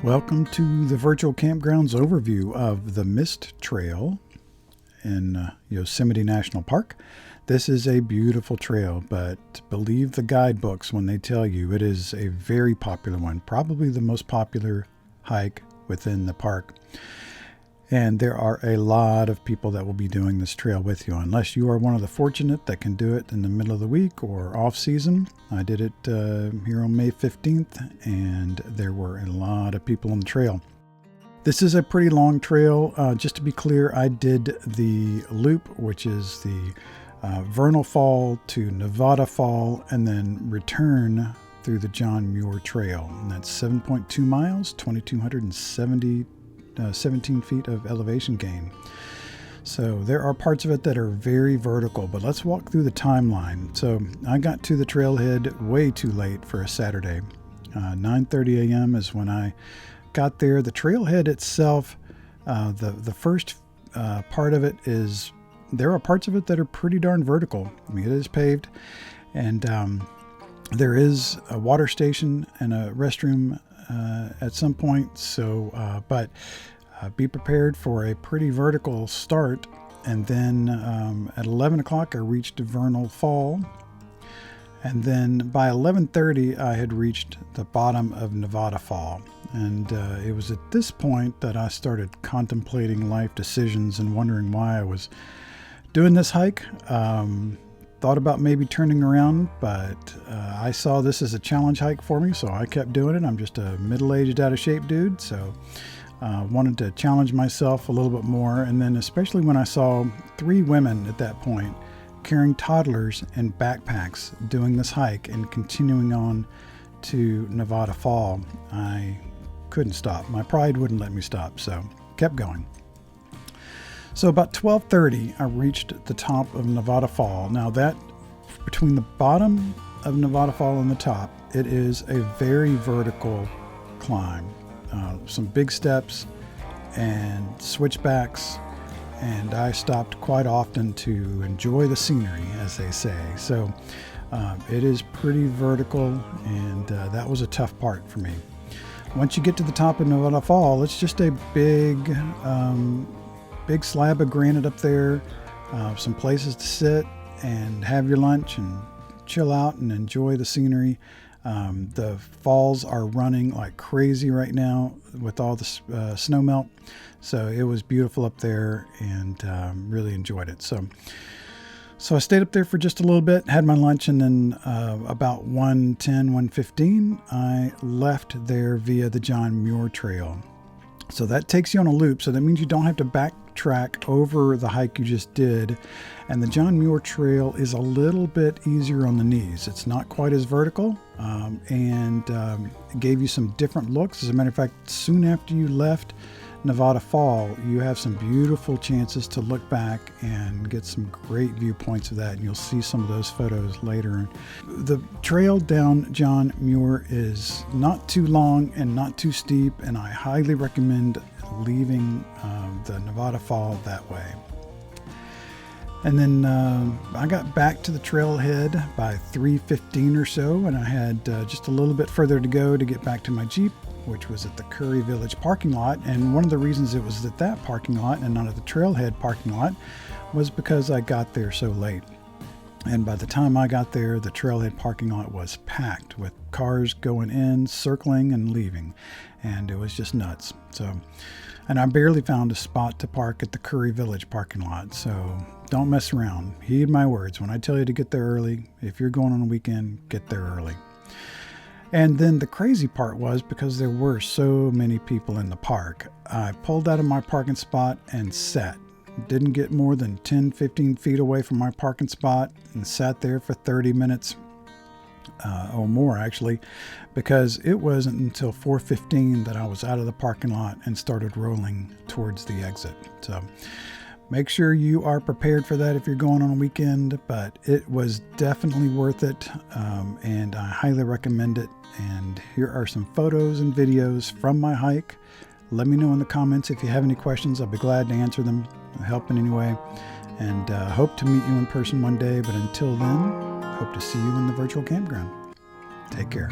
Welcome to the Virtual Campgrounds overview of the Mist Trail in Yosemite National Park. This is a beautiful trail, but believe the guidebooks when they tell you it is a very popular one, probably the most popular hike within the park. And there are a lot of people that will be doing this trail with you, unless you are one of the fortunate that can do it in the middle of the week or off season. I did it here on May 15th, and there were a lot of people on the trail. This is a pretty long trail. Just to be clear, I did the loop, which is the Vernal Fall to Nevada Fall, and then return through the John Muir Trail. And that's 7.2 miles, 2,217 feet of elevation gain. So there are parts of it that are very vertical, but let's walk through the timeline. So I got to the trailhead way too late for a Saturday. 9:30 a.m. is when I got there. The trailhead itself, the first part of it is, there are parts of it that are pretty darn vertical. I mean, it is paved, and there is a water station and a restroom at some point. So, but be prepared for a pretty vertical start. And then at 11 o'clock, I reached Vernal Fall. And then by 11:30, I had reached the bottom of Nevada Fall. And it was at this point that I started contemplating life decisions and wondering why I was doing this hike. Thought about maybe turning around, but I saw this as a challenge hike for me, so I kept doing it. I'm just a middle-aged, out-of-shape dude, so wanted to challenge myself a little bit more. And then especially when I saw 3 women at that point carrying toddlers and backpacks doing this hike and continuing on to Nevada Fall, I couldn't stop. My pride wouldn't let me stop, so kept going. So about 12:30, I reached the top of Nevada Fall. Now that, between the bottom of Nevada Fall and the top, it is a very vertical climb. Some big steps and switchbacks, and I stopped quite often to enjoy the scenery, as they say. So it is pretty vertical, and that was a tough part for me. Once you get to the top of Nevada Fall, it's just a big slab of granite up there, some places to sit and have your lunch and chill out and enjoy the scenery. The falls are running like crazy right now with all the snow melt, so it was beautiful up there, and really enjoyed it. So I stayed up there for just a little bit, had my lunch, and then about 1:10, 1:15, I left there via the John Muir Trail. So that takes you on a loop, so that means you don't have to backtrack over the hike you just did. And the John Muir Trail is a little bit easier on the knees. It's not quite as vertical, and it gave you some different looks. As a matter of fact, soon after you left Nevada Fall, you have some beautiful chances to look back and get some great viewpoints of that, and you'll see some of those photos later. The trail down John Muir is not too long and not too steep, and I highly recommend leaving the Nevada Fall that way. And then I got back to the trailhead by 3:15 or so, and I had just a little bit further to go to get back to my Jeep, which was at the Curry Village parking lot. And one of the reasons it was at that parking lot and not at the trailhead parking lot was because I got there so late. And by the time I got there, the trailhead parking lot was packed with cars going in, circling, and leaving. And it was just nuts. And I barely found a spot to park at the Curry Village parking lot. So don't mess around. Heed my words. When I tell you to get there early, if you're going on a weekend, get there early. And then the crazy part was, because there were so many people in the park, I pulled out of my parking spot and sat. Didn't get more than 10, 15 feet away from my parking spot and sat there for 30 minutes or more, actually, because it wasn't until 4:15 that I was out of the parking lot and started rolling towards the exit. So make sure you are prepared for that if you're going on a weekend, but it was definitely worth it, and I highly recommend it. And here are some photos and videos from my hike. Let me know in the comments if you have any questions. I'll be glad to answer them, help in any way, and hope to meet you in person one day. But until then, hope to see you in the virtual campground. Take care.